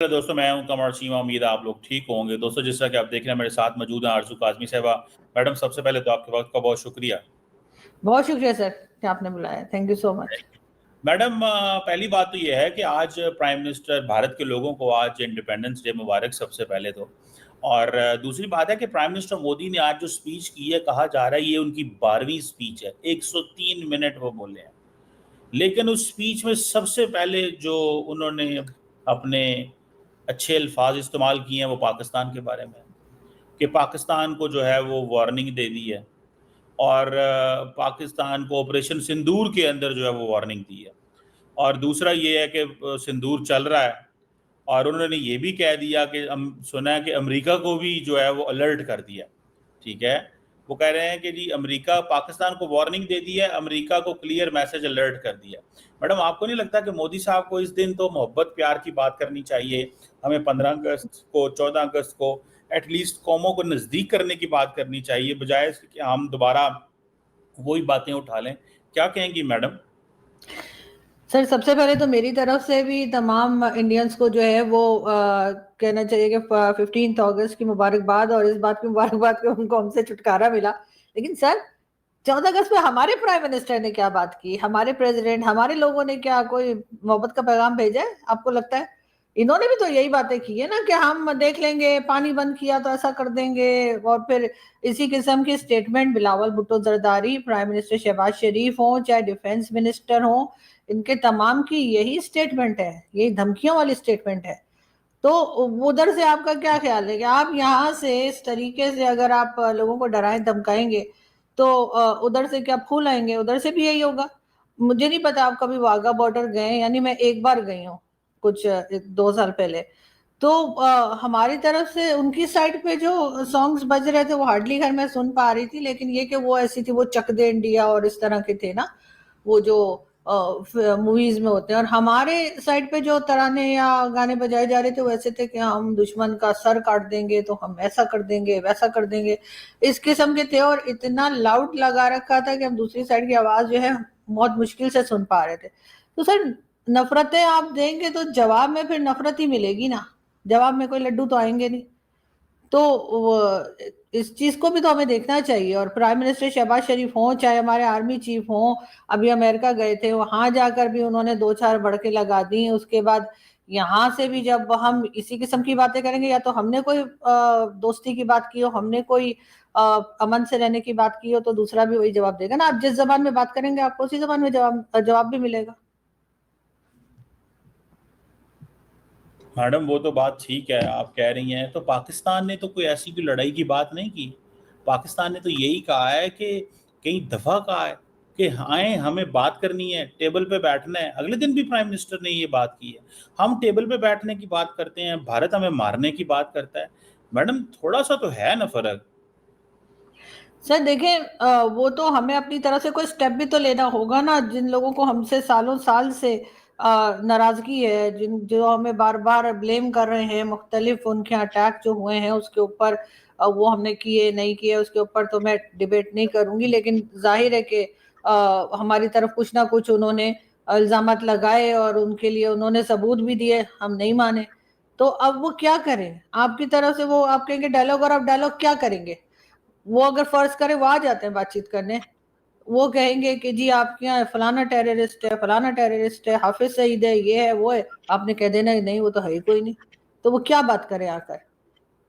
دوستوں میں ہوں کمر چیمہ، امید ہے آپ لوگ ٹھیک ہوں گے۔ دوستوں جس طرح کہ آپ دیکھ رہے ہیں میرے ساتھ موجود ہیں آرزو کاظمی صاحبہ۔ میڈم سب سے پہلے تو آپ کے وقت کا بہت شکریہ۔ بہت شکریہ سر کہ آپ نے بلایا، thank you so much. Madam پہلی بات تو یہ ہے کہ آج پرائم منسٹر بھارت کے لوگوں کو آج انڈیپینڈنس ڈے مبارک سب سے پہلے تو، اور دوسری بات ہے کہ پرائم منسٹر مودی نے آج جو سپیچ کی ہے، کہا جا رہا ہے یہ ان کی 12ویں سپیچ ہے، 103 منٹ وہ بولے ہیں، لیکن اس سپیچ میں سب سے پہلے جو انہوں نے اپنے اچھے الفاظ استعمال کیے ہیں وہ پاکستان کے بارے میں، کہ پاکستان کو جو ہے وہ وارننگ دے دی ہے، اور پاکستان کو آپریشن سندور کے اندر جو ہے وہ وارننگ دی ہے، اور دوسرا یہ ہے کہ سندور چل رہا ہے، اور انہوں نے یہ بھی کہہ دیا کہ سنا ہے کہ امریکہ کو بھی جو ہے وہ الرٹ کر دیا۔ ٹھیک ہے، وہ کہہ رہے ہیں کہ جی امریکہ پاکستان کو وارننگ دے دی ہے، امریکہ کو کلیئر میسج الرٹ کر دیا۔ میڈم آپ کو نہیں لگتا کہ مودی صاحب کو اس دن تو محبت پیار کی بات کرنی چاہیے؟ ہمیں 15 اگست کو 14 اگست کو ایٹ لیسٹ قوموں کو نزدیک کرنے کی بات کرنی چاہیے، بجائے اس کہ ہم دوبارہ وہی باتیں اٹھا لیں۔ کیا کہیں گی میڈم؟ سر سب سے پہلے تو میری طرف سے بھی تمام انڈینز کو جو ہے وہ کہنا چاہیے کہ 15 اگست کی مبارکباد، اور اس بات کی مبارکباد کہ ان کو ہم سے چھٹکارا ملا۔ لیکن سر 14 اگست پہ ہمارے پرائم منسٹر نے کیا بات کی، ہمارے پریزیڈنٹ، ہمارے لوگوں نے کیا کوئی محبت کا پیغام بھیجا ہے آپ کو لگتا ہے؟ انہوں نے بھی تو یہی باتیں کی ہے نا کہ ہم دیکھ لیں گے، پانی بند کیا تو ایسا کر دیں گے، اور پھر اسی قسم کی statement Bilawal Bhutto Zardari, prime minister Shehbaz Sharif ہوں، چاہے ڈیفنس منسٹر ہوں، ان کے تمام کی یہی سٹیٹمنٹ ہے، یہی دھمکیوں والی سٹیٹمنٹ ہے۔ تو ادھر سے آپ کا کیا خیال ہے کہ آپ یہاں سے اس طریقے سے اگر آپ لوگوں کو ڈرائیں دھمکائیں گے تو ادھر سے کیا پھول آئیں گے؟ ادھر سے بھی یہی ہوگا۔ مجھے نہیں پتا آپ کبھی واگا بارڈر گئے، یعنی میں ایک بار گئی ہوں کچھ 2 سال پہلے، تو ہماری طرف سے ان کی سائڈ پہ جو سانگز بج رہے تھے وہ ہارڈلی گھر میں سن پا رہی تھی، لیکن یہ کہ وہ ایسی تھی، وہ چک دے انڈیا اور اس طرح کے تھے نا، وہ جو موویز میں ہوتے ہیں، اور ہمارے سائڈ پہ جو ترانے یا گانے بجائے جا رہے تھے وہ ایسے تھے کہ ہم دشمن کا سر کاٹ دیں گے تو ہم ایسا کر دیں گے ویسا کر دیں گے، اس قسم کے تھے، اور اتنا لاؤڈ لگا رکھا تھا کہ ہم دوسری سائڈ کی آواز جو ہے بہت مشکل سے سن پا رہے تھے۔ تو سر نفرتیں آپ دیں گے تو جواب میں پھر نفرت ہی ملے گی نا، جواب میں کوئی لڈو تو آئیں گے نہیں۔ تو اس چیز کو بھی تو ہمیں دیکھنا چاہیے، اور پرائم منسٹر شہباز شریف ہوں، چاہے ہمارے آرمی چیف ہوں، ابھی امریکہ گئے تھے، وہاں جا کر بھی انہوں نے 2-4 بڑکے لگا دی، اس کے بعد یہاں سے بھی جب ہم اسی قسم کی باتیں کریں گے، یا تو ہم نے کوئی دوستی کی بات کی ہو، ہم نے کوئی امن سے رہنے کی بات کی ہو، تو دوسرا بھی وہی جواب دے گا نا۔ آپ جس زبان میں بات کریں گے آپ کو اسی زبان میں جواب بھی ملے گا۔ میڈم وہ تو بات ٹھیک ہے آپ کہہ رہی ہیں، تو پاکستان نے تو کوئی ایسی کوئی لڑائی کی بات نہیں کی۔ پاکستان نے تو یہی کہا ہے کہ کئی دفعہ کہا ہے کہ آئیں ہمیں بات کرنی ہے، ٹیبل پہ بیٹھنا ہے۔ اگلے دن بھی پرائم منسٹر نے یہ بات کی ہے، ہم ٹیبل پہ بیٹھنے کی بات کرتے ہیں، بھارت ہمیں مارنے کی بات کرتا ہے۔ میڈم تھوڑا سا تو ہے نا فرق۔ سر دیکھیں وہ تو ہمیں اپنی طرف سے کوئی سٹیپ بھی تو لینا ہوگا نا، جن لوگوں کو ہم سے سالوں سال سے ناراضگی ہے، جو ہمیں بار بار بلیم کر رہے ہیں، مختلف ان کے اٹیک جو ہوئے ہیں اس کے اوپر، وہ ہم نے کیے نہیں کیے اس کے اوپر تو میں ڈیبیٹ نہیں کروں گی، لیکن ظاہر ہے کہ ہماری طرف کچھ نہ کچھ انہوں نے الزامات لگائے، اور ان کے لیے انہوں نے ثبوت بھی دیے، ہم نہیں مانے۔ تو اب وہ کیا کریں؟ آپ کی طرف سے وہ آپ کہیں گے ڈائلاگ، اور آپ ڈائلاگ کیا کریں گے؟ وہ اگر فرض کرے وہ آ جاتے ہیں بات چیت کرنے، وہ کہیں گے کہ جی آپ کے یہاں فلانا ٹیررسٹ ہے، فلانا ٹیررسٹ ہے، حافظ سعید ہے، یہ ہے وہ ہے، آپ نے کہہ دینا نہیں وہ تو ہے ہی کوئی نہیں، تو وہ کیا بات کرے آ کر؟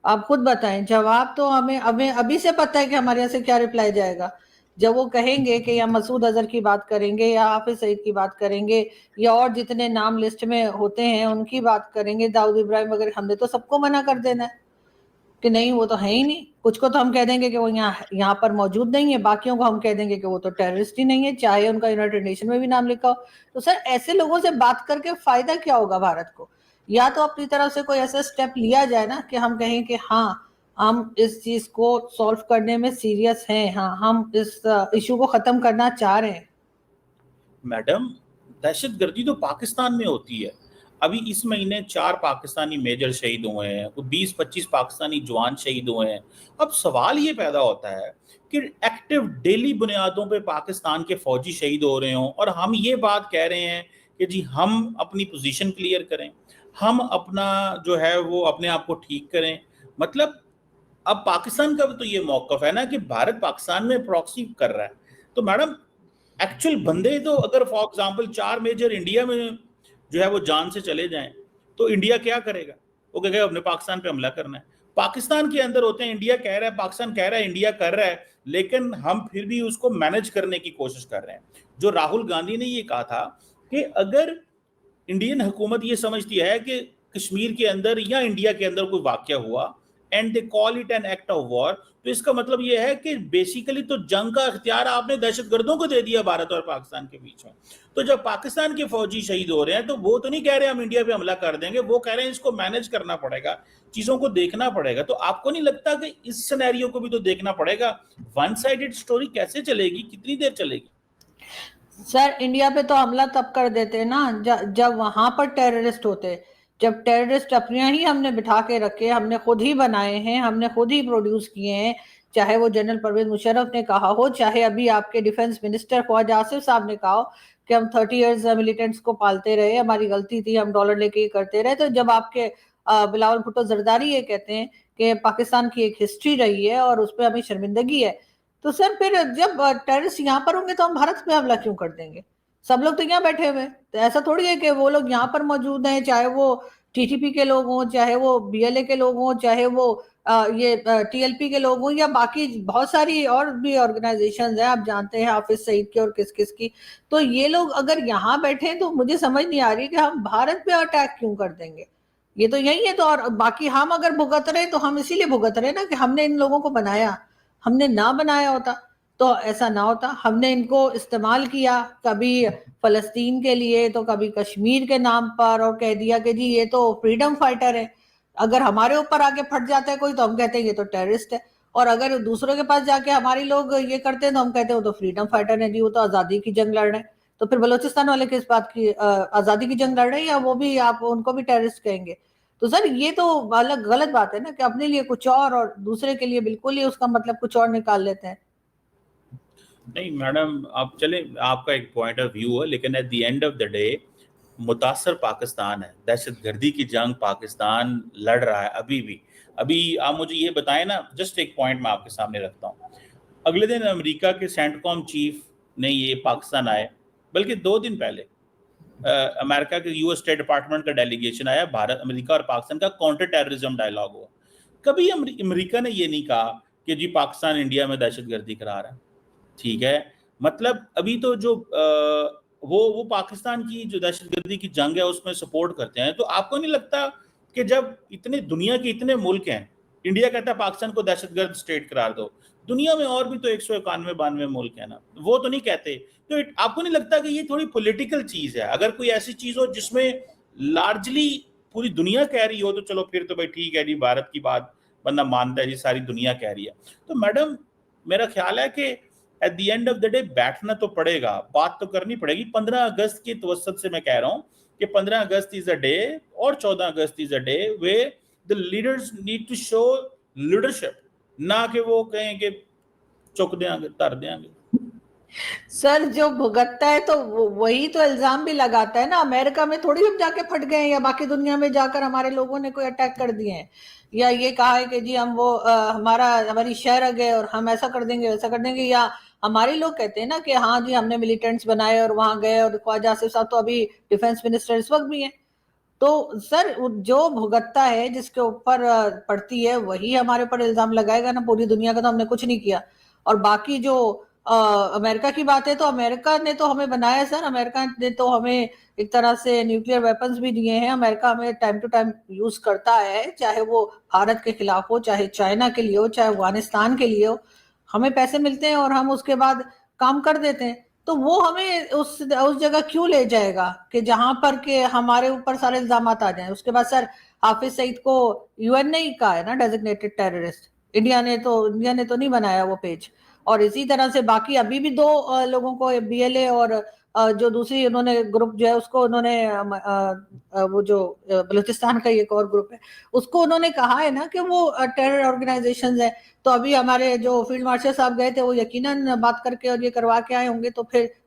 آپ خود بتائیں۔ جواب تو ہمیں ابھی سے پتہ ہے کہ ہمارے یہاں سے کیا رپلائی جائے گا، جب وہ کہیں گے کہ یا مسعود اظہر کی بات کریں گے، یا حافظ سعید کی بات کریں گے، یا اور جتنے نام لسٹ میں ہوتے ہیں ان کی بات کریں گے، داؤد ابراہیم وغیرہ، ہم نے تو سب کو منع کر دینا ہے کہ نہیں وہ تو ہے ہی نہیں۔ کچھ کو تو ہم کہہ دیں گے کہ وہ یہاں پر موجود نہیں ہے، باقیوں کو ہم کہہ دیں گے کہ وہ تو ٹیررسٹ ہی نہیں ہے، چاہے ان کا یونائیٹڈ نیشن میں بھی نام لکھا ہو۔ تو سر ایسے لوگوں سے بات کر کے فائدہ کیا ہوگا بھارت کو؟ یا تو اپنی طرف سے کوئی ایسا سٹیپ لیا جائے نا کہ ہم کہیں کہ ہاں ہم اس چیز کو سولو کرنے میں سیریس ہیں، ہاں ہم اس ایشو کو ختم کرنا چاہ رہے ہیں۔ میڈم دہشت گردی تو پاکستان میں ہوتی ہے، ابھی اس مہینے 4 پاکستانی میجر شہید ہوئے ہیں، 20-25 پاکستانی جوان شہید ہوئے ہیں۔ اب سوال یہ پیدا ہوتا ہے کہ ایکٹیو ڈیلی بنیادوں پہ پاکستان کے فوجی شہید ہو رہے ہوں، اور ہم یہ بات کہہ رہے ہیں کہ جی ہم اپنی پوزیشن کلیئر کریں۔ ہم اپنا جو ہے وہ اپنے آپ کو ٹھیک کریں. مطلب اب پاکستان کا بھی تو یہ موقف ہے نا کہ بھارت پاکستان میں پراکسی کر رہا ہے, تو میڈم ایکچوئل بندے تو اگر فار ایگزامپل 4 میجر انڈیا میں جو ہے وہ جان سے چلے جائیں تو انڈیا کیا کرے گا؟ وہ کہے گا اپنے پاکستان پہ حملہ کرنا ہے. پاکستان کے اندر ہوتے ہیں, انڈیا کہہ رہا ہے, پاکستان کہہ رہا ہے, انڈیا کر رہا ہے, لیکن ہم پھر بھی اس کو مینج کرنے کی کوشش کر رہے ہیں. جو راہل گاندھی نے یہ کہا تھا کہ اگر انڈین حکومت یہ سمجھتی ہے کہ کشمیر کے اندر یا انڈیا کے اندر کوئی واقعہ ہوا and they call it an act of war, تو اس کا مطلب یہ ہے کہ بیسیکلی تو جنگ کا اختیار آپ نے دہشت گردوں کو دے دیا بھارت اور پاکستان کے بیچ میں. تو جب پاکستان کے فوجی شہید ہو رہے ہیں تو وہ تو نہیں کہہ رہے ہم انڈیا پہ حملہ کر دیں گے, وہ کہہ رہے ہیں اس کو مینج کرنا پڑے گا, چیزوں کو دیکھنا پڑے گا. تو آپ کو نہیں لگتا کہ اس سینیریو کو بھی تو دیکھنا پڑے گا؟ ون سائیڈڈ سٹوری کیسے چلے گی, کتنی دیر چلے گی؟ سر انڈیا پہ تو حملہ تب کر دیتے نا جب وہاں پر ٹیررسٹ ہوتے. جب ٹیررسٹ اپنے ہی ہم نے بٹھا کے رکھے, ہم نے خود ہی بنائے ہیں, ہم نے خود ہی پروڈیوس کیے ہیں, چاہے وہ جنرل پرویز مشرف نے کہا ہو, چاہے ابھی آپ کے ڈیفنس منسٹر خواجہ آصف صاحب نے کہا ہو کہ ہم 30 ایئرز ملیٹنٹس کو پالتے رہے, ہماری غلطی تھی, ہم ڈالر لے کے یہ کرتے رہے. تو جب آپ کے بلاول بھٹو زرداری یہ کہتے ہیں کہ پاکستان کی ایک ہسٹری رہی ہے اور اس پہ ہمیں شرمندگی ہے, تو سر پھر جب ٹیررسٹ یہاں پر ہوں گے تو ہم بھارت پہ حملہ کیوں کر دیں گے؟ سب لوگ تو یہاں بیٹھے ہوئے, تو ایسا تھوڑی ہے کہ وہ لوگ یہاں پر موجود ہیں, چاہے وہ ٹی ٹی پی کے لوگ ہوں, چاہے وہ بی ایل اے کے لوگ ہوں, چاہے وہ یہ ٹی ایل پی کے لوگ ہوں, یا باقی بہت ساری اور بھی آرگنائزیشنز ہیں, آپ جانتے ہیں حافظ سعید کی اور کس کس کی. تو یہ لوگ اگر یہاں بیٹھے ہیں تو مجھے سمجھ نہیں آ رہی کہ ہم بھارت پہ اٹیک کیوں کر دیں گے. یہ تو یہی ہے. تو اور باقی ہم اگر بھگت رہے تو ہم اسی لیے بھگت رہے نا کہ ہم نے ان لوگوں کو بنایا. ہم نے نہ بنایا ہوتا تو ایسا نہ ہوتا. ہم نے ان کو استعمال کیا, کبھی فلسطین کے لیے تو کبھی کشمیر کے نام پر, اور کہہ دیا کہ جی یہ تو فریڈم فائٹر ہے. اگر ہمارے اوپر آگے پھٹ جاتا ہے کوئی تو ہم کہتے ہیں یہ تو ٹیررسٹ ہے, اور اگر دوسروں کے پاس جا کے ہمارے لوگ یہ کرتے ہیں تو ہم کہتے ہیں وہ تو فریڈم فائٹر ہے, جی وہ تو آزادی کی جنگ لڑ رہے ہیں. تو پھر بلوچستان والے کس بات کی آزادی کی جنگ لڑ رہے ہیں, یا وہ بھی آپ ان کو بھی ٹیررسٹ کہیں گے؟ تو سر یہ تو الگ غلط بات ہے نا کہ اپنے لیے کچھ اور دوسرے کے لیے بالکل ہی اس کا مطلب کچھ اور نکال لیتے ہیں. نہیں میڈم, آپ چلیں, آپ کا ایک پوائنٹ آف ویو ہے, لیکن at the end of the day متاثر پاکستان ہے. دہشت گردی کی جنگ پاکستان لڑ رہا ہے ابھی بھی. ابھی آپ مجھے یہ بتائیں نا, جسٹ ایک پوائنٹ میں آپ کے سامنے رکھتا ہوں. اگلے دن امریکہ کے سینٹ کام چیف نے یہ پاکستان آئے, بلکہ 2 دن پہلے امریکہ کے یو ایس اسٹیٹ ڈپارٹمنٹ کا ڈیلیگیشن آیا, بھارت امریکہ اور پاکستان کا کاؤنٹر ٹیررزم ڈائلاگ ہوا. کبھی امریکہ نے یہ نہیں کہا کہ جی پاکستان انڈیا میں دہشت گردی کرا رہا ہے. ٹھیک ہے, مطلب ابھی تو جو وہ پاکستان کی جو دہشت گردی کی جنگ ہے اس میں سپورٹ کرتے ہیں. تو آپ کو نہیں لگتا کہ جب اتنے دنیا کے اتنے ملک ہیں, انڈیا کہتا ہے پاکستان کو دہشت گرد اسٹیٹ قرار دو, دنیا میں اور بھی تو 191-92 ملک ہیں نا, وہ تو نہیں کہتے. تو آپ کو نہیں لگتا کہ یہ تھوڑی پولیٹیکل چیز ہے؟ اگر کوئی ایسی چیز ہو جس میں لارجلی پوری دنیا کہہ رہی ہو تو چلو پھر تو بھائی ٹھیک ہے جی, بھارت کی بات بندہ مانتا ہے جی, ساری دنیا کہہ رہی ہے. تو میڈم میرا خیال ہے کہ at the end of the day بیٹھنا تو پڑے گا, بات تو کرنی پڑے گی. 15 اگست کے توسط سے میں کہہ رہا ہوں کہ 15 اگست از اے ڈے اور 14 August is a day where the leaders need to show leadership, نہ کہ وہ کہیں کہ چک دیں گے, تر دیں گے. سر جو بھگتتا ہے تو وہی تو الزام بھی لگاتا ہے نا. امریکہ میں تھوڑی ہم جا کے پھٹ گئے ہیں, یا باقی دنیا میں جا کر ہمارے لوگوں نے کوئی اٹیک کر دیے ہیں, یا یہ کہا ہے کہ جی ہم وہ ہماری شہر گئے اور ہم ایسا کر دیں گے ویسا کر دیں گے. یا ہمارے لوگ کہتے ہیں نا کہ ہاں جی ہم نے ملیٹنٹس بنائے اور وہاں گئے, اور خواجہ آصف صاحب تو ابھی ڈیفنس منسٹر اس وقت بھی ہیں. تو سر جو بھگتتا ہے, جس کے اوپر پڑتی ہے, وہی ہمارے اوپر الزام لگائے گا نا. پوری دنیا کا تو ہم نے کچھ نہیں کیا. اور باقی جو امریکہ کی بات ہے تو امریکہ نے تو ہمیں بنایا سر. امریکہ نے تو ہمیں ایک طرح سے نیوکلیر ویپنز بھی دیے ہیں. امریکہ ہمیں ٹائم ٹو ٹائم یوز کرتا ہے, چاہے وہ بھارت کے خلاف ہو, چاہے چائنا کے لیے ہو, چاہے افغانستان کے لیے ہو. ہمیں پیسے ملتے ہیں اور ہم اس کے بعد کام کر دیتے ہیں. تو وہ ہمیں اس جگہ کیوں لے جائے گا کہ جہاں پر کہ ہمارے اوپر سارے الزامات آ جائیں. اس کے بعد سر حافظ سعید کو یو این نے ہی کہا ہے نا ڈیزگنیٹڈ ٹیررسٹ. انڈیا نے تو نہیں بنایا وہ پیج. اور اسی طرح سے باقی ابھی بھی 2 لوگوں کو بی ایل اے اور جو دوسری انہوں نے گروپ جو ہے اس کو انہوں نے وہ جو بلوچستان کا ایک اور گروپ ہے اس کو انہوں نے کہا ہے نا کہ وہ ٹیرر آرگنائزیشنز ہیں. تو ابھی ہمارے جو فیلڈ مارشل صاحب گئے تھے وہ یقیناً بات کر کے اور یہ کروا کے آئے ہوں گے. تو پھر